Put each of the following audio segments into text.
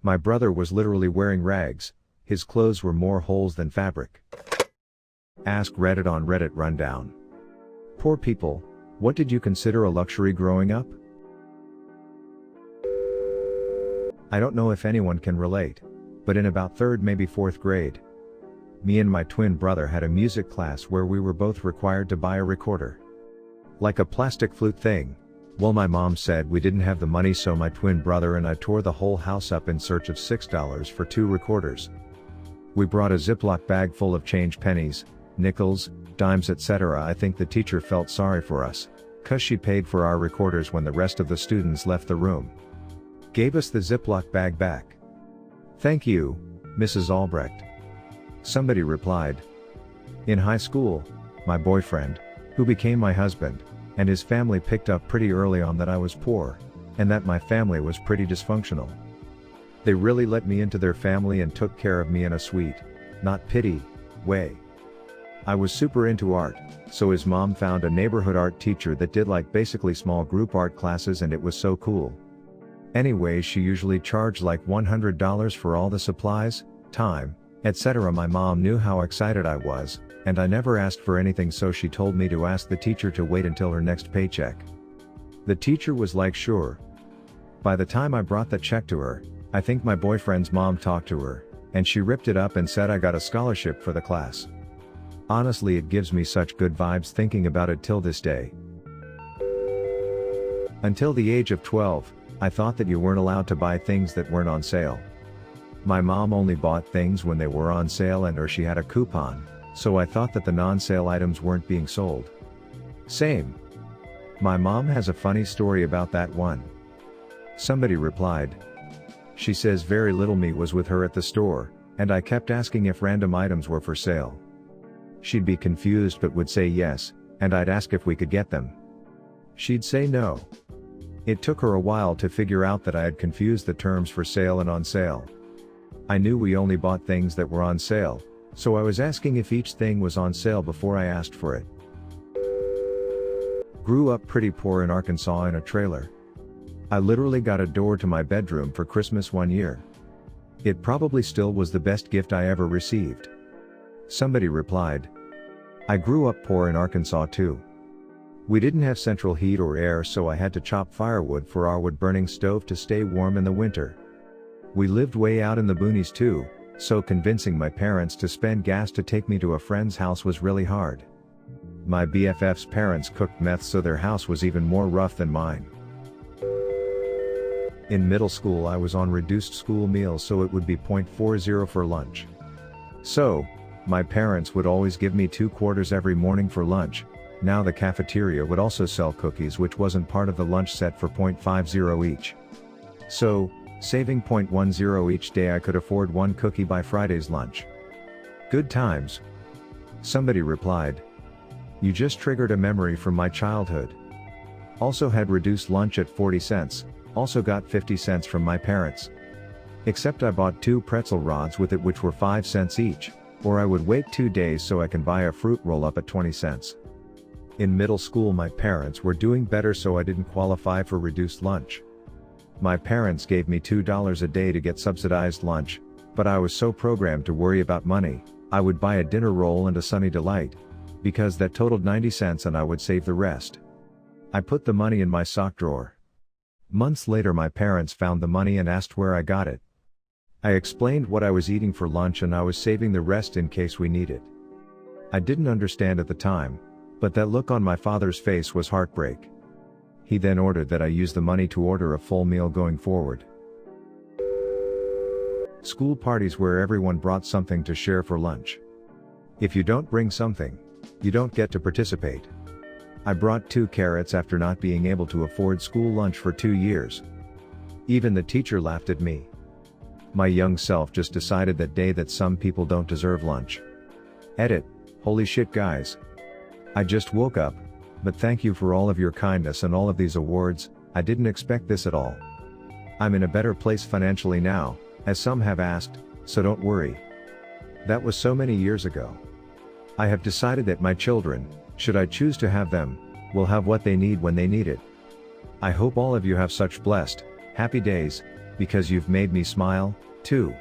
My brother was literally wearing rags. His clothes were more holes than fabric. Ask Reddit on Reddit Rundown. Poor people, what did you consider a luxury growing up? I don't know if anyone can relate, but in about 3rd maybe 4th grade, me and my twin brother had a music class where we were both required to buy a recorder. Like a plastic flute thing. Well, my mom said we didn't have the money, so my twin brother and I tore the whole house up in search of $6 for 2 recorders. We brought a Ziploc bag full of change, pennies, nickels, dimes, etc. I think the teacher felt sorry for us, 'cause she paid for our recorders when the rest of the students left the room. Gave us the Ziploc bag back. Thank you, Mrs. Albrecht. Somebody replied. In high school, my boyfriend, who became my husband, and his family picked up pretty early on that I was poor, and that my family was pretty dysfunctional. They really let me into their family and took care of me in a sweet, not pity, way. I was super into art, so his mom found a neighborhood art teacher that did like basically small group art classes, and it was so cool. Anyway, she usually charged like $100 for all the supplies, time, etc. My mom knew how excited I was, and I never asked for anything, so she told me to ask the teacher to wait until her next paycheck. The teacher was like, sure. By the time I brought the check to her, I think my boyfriend's mom talked to her, and she ripped it up and said I got a scholarship for the class. Honestly, it gives me such good vibes thinking about it till this day. Until the age of 12, I thought that you weren't allowed to buy things that weren't on sale. My mom only bought things when they were on sale and or she had a coupon, so I thought that the non-sale items weren't being sold. Same. My mom has a funny story about that one. Somebody replied. She says very little me was with her at the store, and I kept asking if random items were for sale. She'd be confused but would say yes, and I'd ask if we could get them. She'd say no. It took her a while to figure out that I had confused the terms for sale and on sale. I knew we only bought things that were on sale, so I was asking if each thing was on sale before I asked for it. Grew up pretty poor in Arkansas in a trailer. I literally got a door to my bedroom for Christmas one year. It probably still was the best gift I ever received. Somebody replied. I grew up poor in Arkansas too. We didn't have central heat or air, so I had to chop firewood for our wood-burning stove to stay warm in the winter. We lived way out in the boonies too, so convincing my parents to spend gas to take me to a friend's house was really hard. My BFF's parents cooked meth, so their house was even more rough than mine. In middle school I was on reduced school meals, so it would be .40 for lunch. So, my parents would always give me 2 quarters every morning for lunch. Now the cafeteria would also sell cookies, which wasn't part of the lunch set, for .50 each. So, saving .10 each day, I could afford 1 cookie by Friday's lunch. Good times. Somebody replied. You just triggered a memory from my childhood. Also had reduced lunch at 40 cents, also got 50 cents from my parents. Except I bought 2 pretzel rods with it, which were 5 cents each, or I would wait 2 days so I can buy a fruit roll up at 20 cents. In middle school my parents were doing better, so I didn't qualify for reduced lunch. My parents gave me $2 a day to get subsidized lunch, but I was so programmed to worry about money, I would buy a dinner roll and a Sunny Delight, because that totaled 90 cents and I would save the rest. I put the money in my sock drawer. Months later my parents found the money and asked where I got it. I explained what I was eating for lunch and I was saving the rest in case we need it. I didn't understand at the time, but that look on my father's face was heartbreak. He then ordered that I use the money to order a full meal going forward. School parties where everyone brought something to share for lunch. If you don't bring something, you don't get to participate. I brought 2 carrots after not being able to afford school lunch for 2 years. Even the teacher laughed at me. My young self just decided that day that some people don't deserve lunch. Edit. Holy shit, guys. I just woke up, but thank you for all of your kindness and all of these awards. I didn't expect this at all. I'm in a better place financially now, as some have asked, so don't worry. That was so many years ago. I have decided that my children, should I choose to have them, will have what they need when they need it. I hope all of you have such blessed, happy days. Because you've made me smile, too.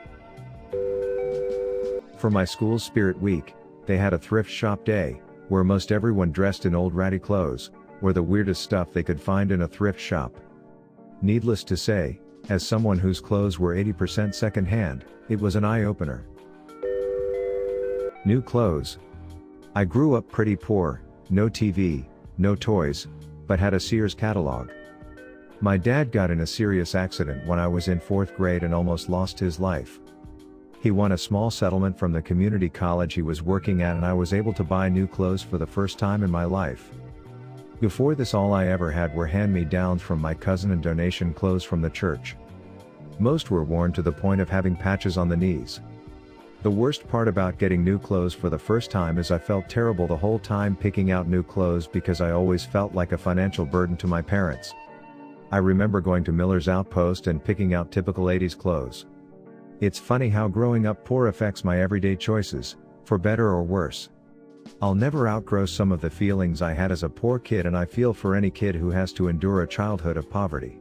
For my school's Spirit Week, they had a thrift shop day, where most everyone dressed in old ratty clothes, or the weirdest stuff they could find in a thrift shop. Needless to say, as someone whose clothes were 80% secondhand, it was an eye-opener. New clothes. I grew up pretty poor, no TV, no toys, but had a Sears catalog. My dad got in a serious accident when I was in 4th grade and almost lost his life. He won a small settlement from the community college he was working at, and I was able to buy new clothes for the first time in my life. Before this, all I ever had were hand-me-downs from my cousin and donation clothes from the church. Most were worn to the point of having patches on the knees. The worst part about getting new clothes for the first time is I felt terrible the whole time picking out new clothes because I always felt like a financial burden to my parents. I remember going to Miller's Outpost and picking out typical 80s clothes. It's funny how growing up poor affects my everyday choices, for better or worse. I'll never outgrow some of the feelings I had as a poor kid, and I feel for any kid who has to endure a childhood of poverty.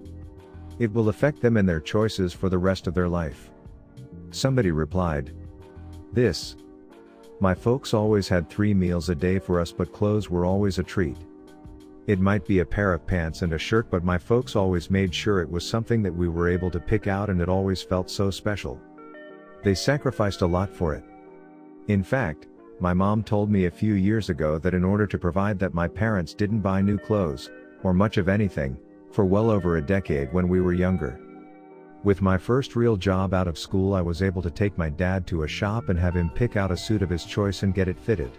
It will affect them in their choices for the rest of their life. Somebody replied, "This. My folks always had 3 meals a day for us, but clothes were always a treat. It might be a pair of pants and a shirt, but my folks always made sure it was something that we were able to pick out, and it always felt so special. They sacrificed a lot for it." In fact, my mom told me a few years ago that in order to provide that, my parents didn't buy new clothes, or much of anything, for well over a decade when we were younger. With my first real job out of school, I was able to take my dad to a shop and have him pick out a suit of his choice and get it fitted.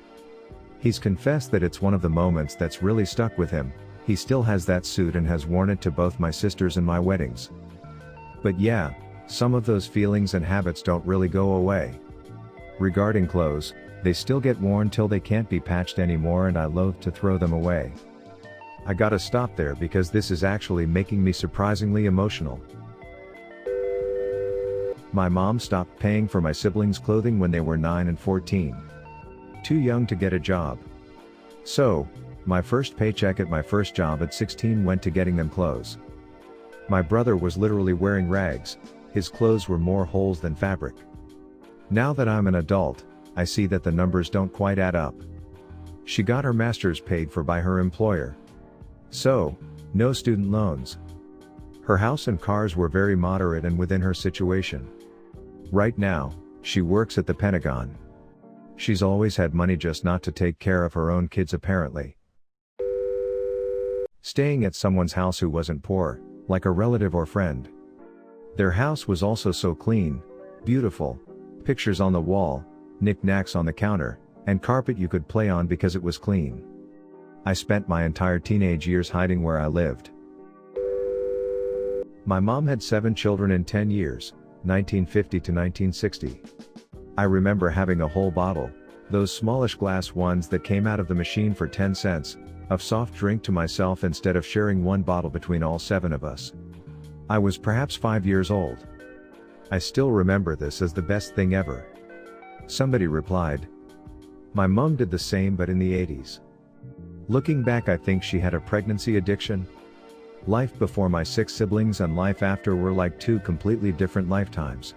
He's confessed that it's one of the moments that's really stuck with him. He still has that suit and has worn it to both my sisters and my weddings. But yeah, some of those feelings and habits don't really go away. Regarding clothes, they still get worn till they can't be patched anymore, and I loathe to throw them away. I gotta stop there because this is actually making me surprisingly emotional. My mom stopped paying for my siblings' clothing when they were 9 and 14. Too young to get a job. So, my first paycheck at my first job at 16 went to getting them clothes. My brother was literally wearing rags. His clothes were more holes than fabric. Now that I'm an adult, I see that the numbers don't quite add up. She got her master's paid for by her employer. So, no student loans. Her house and cars were very moderate and within her situation. Right now, she works at the Pentagon. She's always had money, just not to take care of her own kids apparently. Staying at someone's house who wasn't poor, like a relative or friend. Their house was also so clean, beautiful, pictures on the wall, knickknacks on the counter, and carpet you could play on because it was clean. I spent my entire teenage years hiding where I lived. My mom had 7 children in 10 years, 1950 to 1960. I remember having a whole bottle, those smallish glass ones that came out of the machine for 10 cents, of soft drink to myself instead of sharing one bottle between all 7 of us. I was perhaps 5 years old. I still remember this as the best thing ever. Somebody replied, "My mom did the same, but in the 80s. Looking back, I think she had a pregnancy addiction. Life before my 6 siblings and life after were like 2 completely different lifetimes.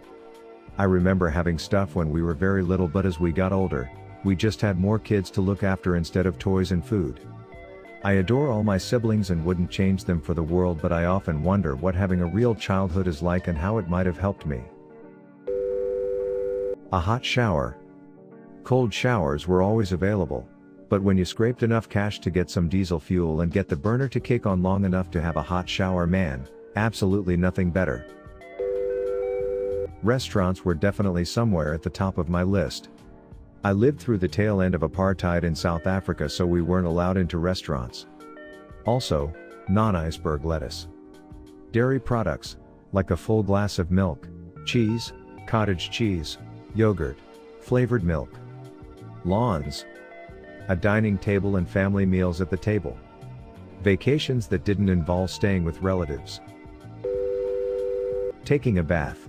I remember having stuff when we were very little, but as we got older, we just had more kids to look after instead of toys and food. I adore all my siblings and wouldn't change them for the world, but I often wonder what having a real childhood is like and how it might have helped me." A hot shower. Cold showers were always available, but when you scraped enough cash to get some diesel fuel and get the burner to kick on long enough to have a hot shower, man, absolutely nothing better. Restaurants were definitely somewhere at the top of my list. I lived through the tail end of apartheid in South Africa, so we weren't allowed into restaurants. Also, non-iceberg lettuce. Dairy products, like a full glass of milk, cheese, cottage cheese, yogurt, flavored milk. Lawns. A dining table and family meals at the table. Vacations that didn't involve staying with relatives. Taking a bath.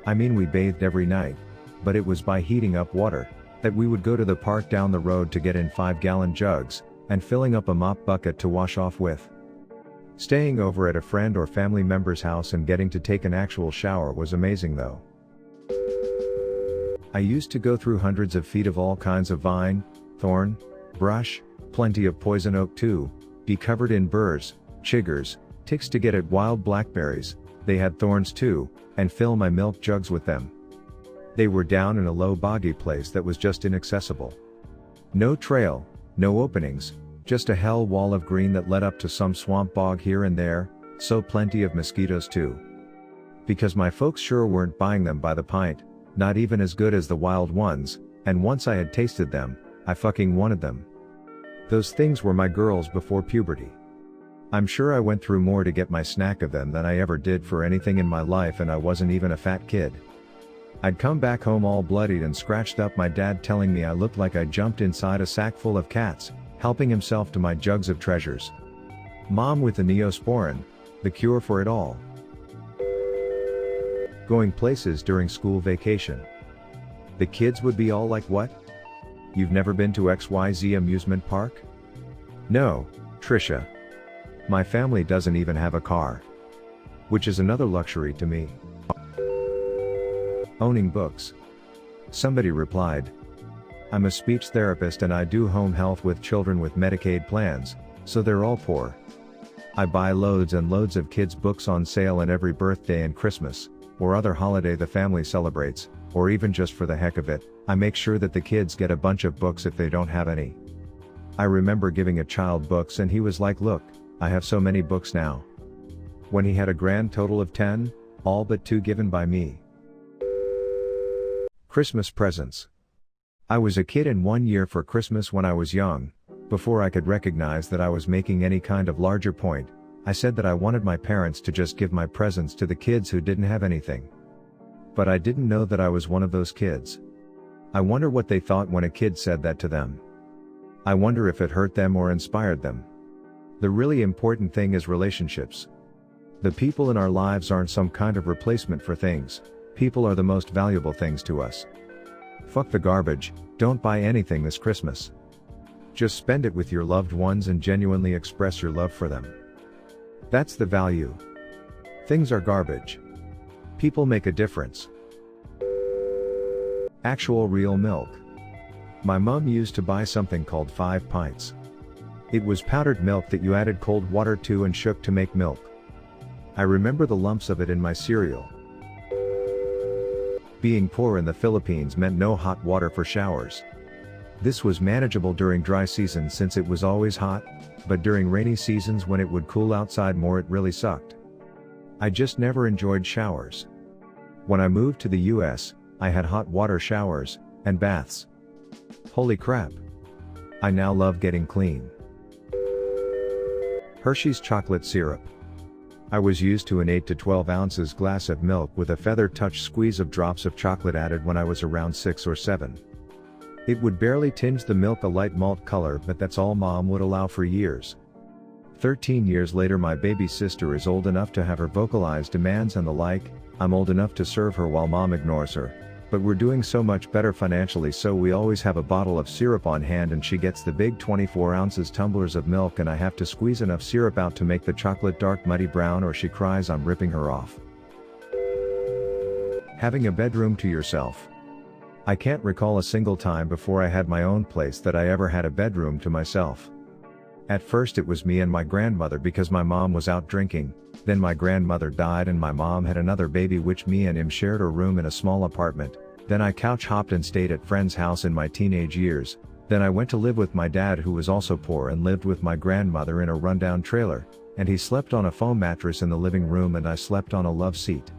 I mean, we bathed every night, but it was by heating up water, that we would go to the park down the road to get in 5-gallon jugs, and filling up a mop bucket to wash off with. Staying over at a friend or family member's house and getting to take an actual shower was amazing though. I used to go through hundreds of feet of all kinds of vine, thorn, brush, plenty of poison oak too, be covered in burrs, chiggers, ticks to get at wild blackberries, they had thorns too, and fill my milk jugs with them. They were down in a low boggy place that was just inaccessible. No trail, no openings, just a hell wall of green that led up to some swamp bog here and there, so plenty of mosquitoes too. Because my folks sure weren't buying them by the pint, not even as good as the wild ones, and once I had tasted them, I fucking wanted them. Those things were my girls before puberty. I'm sure I went through more to get my snack of them than I ever did for anything in my life, and I wasn't even a fat kid. I'd come back home all bloodied and scratched up, my dad telling me I looked like I jumped inside a sack full of cats, helping himself to my jugs of treasures. Mom with the Neosporin, the cure for it all. Going places during school vacation. The kids would be all like, "What? You've never been to XYZ amusement park?" "No, Trisha. My family doesn't even have a car." Which is another luxury to me. Owning books. Somebody replied, "I'm a speech therapist and I do home health with children with Medicaid plans, so they're all poor. I buy loads and loads of kids' books on sale, and every birthday and Christmas, or other holiday the family celebrates, or even just for the heck of it, I make sure that the kids get a bunch of books if they don't have any." I remember giving a child books and he was like, "Look, I have so many books now." When he had a grand total of 10, all but 2 given by me. Christmas presents. I was a kid in 1 year for Christmas when I was young. Before I could recognize that I was making any kind of larger point, I said that I wanted my parents to just give my presents to the kids who didn't have anything. But I didn't know that I was one of those kids. I wonder what they thought when a kid said that to them. I wonder if it hurt them or inspired them. The really important thing is relationships. The people in our lives aren't some kind of replacement for things. People are the most valuable things to us. Fuck the garbage, don't buy anything this Christmas. Just spend it with your loved ones and genuinely express your love for them. That's the value. Things are garbage. People make a difference. Actual real milk. My mom used to buy something called 5 pints. It was powdered milk that you added cold water to and shook to make milk. I remember the lumps of it in my cereal. Being poor in the Philippines meant no hot water for showers. This was manageable during dry seasons since it was always hot, but during rainy seasons when it would cool outside more, it really sucked. I just never enjoyed showers. When I moved to the US, I had hot water showers and baths. Holy crap. I now love getting clean. Hershey's chocolate syrup. I was used to an 8 to 12 ounces glass of milk with a feather touch squeeze of drops of chocolate added when I was around 6 or 7. It would barely tinge the milk a light malt color, but that's all mom would allow for years. 13 years later, my baby sister is old enough to have her vocalized demands and the like. I'm old enough to serve her while mom ignores her. But we're doing so much better financially, so we always have a bottle of syrup on hand, and she gets the big 24 ounces tumblers of milk, and I have to squeeze enough syrup out to make the chocolate dark muddy brown, or she cries I'm ripping her off. Having a bedroom to yourself. I can't recall a single time before I had my own place that I ever had a bedroom to myself. At first it was me and my grandmother because my mom was out drinking, then my grandmother died and my mom had another baby, which me and him shared a room in a small apartment. Then I couch hopped and stayed at friend's house in my teenage years. Then I went to live with my dad, who was also poor, and lived with my grandmother in a rundown trailer, and he slept on a foam mattress in the living room and I slept on a love seat.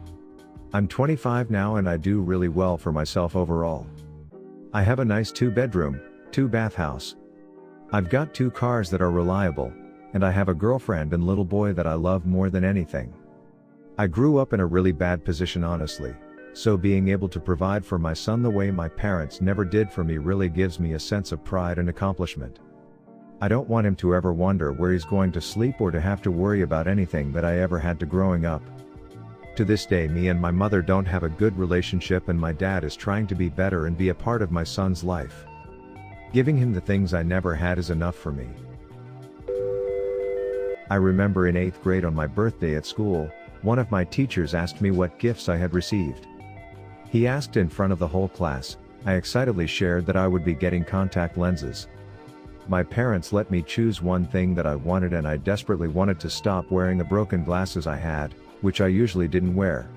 I'm 25 now and I do really well for myself overall. I have a nice 2-bedroom, 2-bath house. I've got 2 cars that are reliable, and I have a girlfriend and little boy that I love more than anything. I grew up in a really bad position, honestly, so being able to provide for my son the way my parents never did for me really gives me a sense of pride and accomplishment. I don't want him to ever wonder where he's going to sleep or to have to worry about anything that I ever had to growing up. To this day, me and my mother don't have a good relationship, and my dad is trying to be better and be a part of my son's life. Giving him the things I never had is enough for me. I remember in 8th grade on my birthday at school, one of my teachers asked me what gifts I had received. He asked in front of the whole class. I excitedly shared that I would be getting contact lenses. My parents let me choose one thing that I wanted, and I desperately wanted to stop wearing the broken glasses I had, which I usually didn't wear.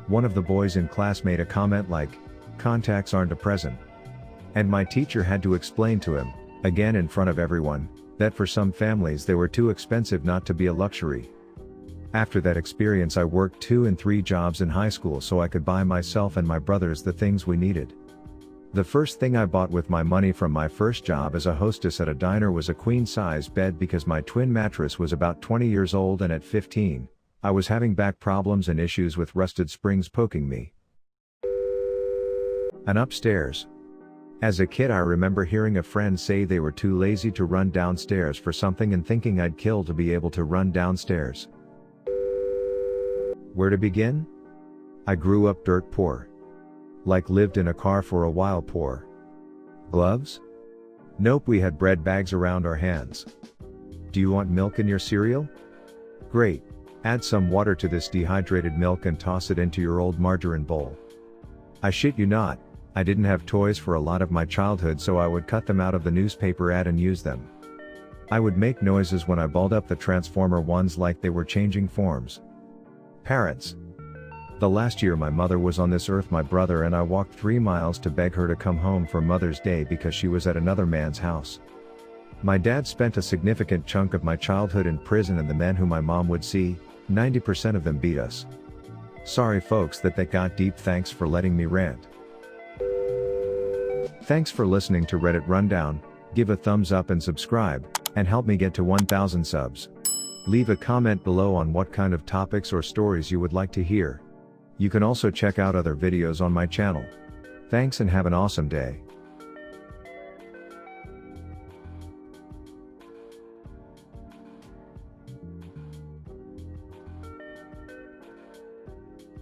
One of the boys in class made a comment like, "Contacts aren't a present." And my teacher had to explain to him, again in front of everyone, that for some families they were too expensive not to be a luxury. After that experience, I worked 2 and 3 jobs in high school so I could buy myself and my brothers the things we needed. The first thing I bought with my money from my first job as a hostess at a diner was a queen-size bed because my twin mattress was about 20 years old, and at 15, I was having back problems and issues with rusted springs poking me. And upstairs. As a kid, I remember hearing a friend say they were too lazy to run downstairs for something and thinking I'd kill to be able to run downstairs. Where to begin? I grew up dirt poor. Like lived in a car for a while poor. Gloves? Nope, we had bread bags around our hands. Do you want milk in your cereal? Great. Add some water to this dehydrated milk and toss it into your old margarine bowl. I shit you not, I didn't have toys for a lot of my childhood, so I would cut them out of the newspaper ad and use them. I would make noises when I balled up the Transformer ones like they were changing forms. Parents. The last year my mother was on this earth, my brother and I walked 3 miles to beg her to come home for Mother's Day because she was at another man's house. My dad spent a significant chunk of my childhood in prison, and the men who my mom would see, 90% of them beat us. Sorry folks that got deep. Thanks for letting me rant. Thanks for listening to Reddit Rundown. Give a thumbs up and subscribe, and help me get to 1,000 subs. Leave a comment below on what kind of topics or stories you would like to hear. You can also check out other videos on my channel. Thanks and have an awesome day.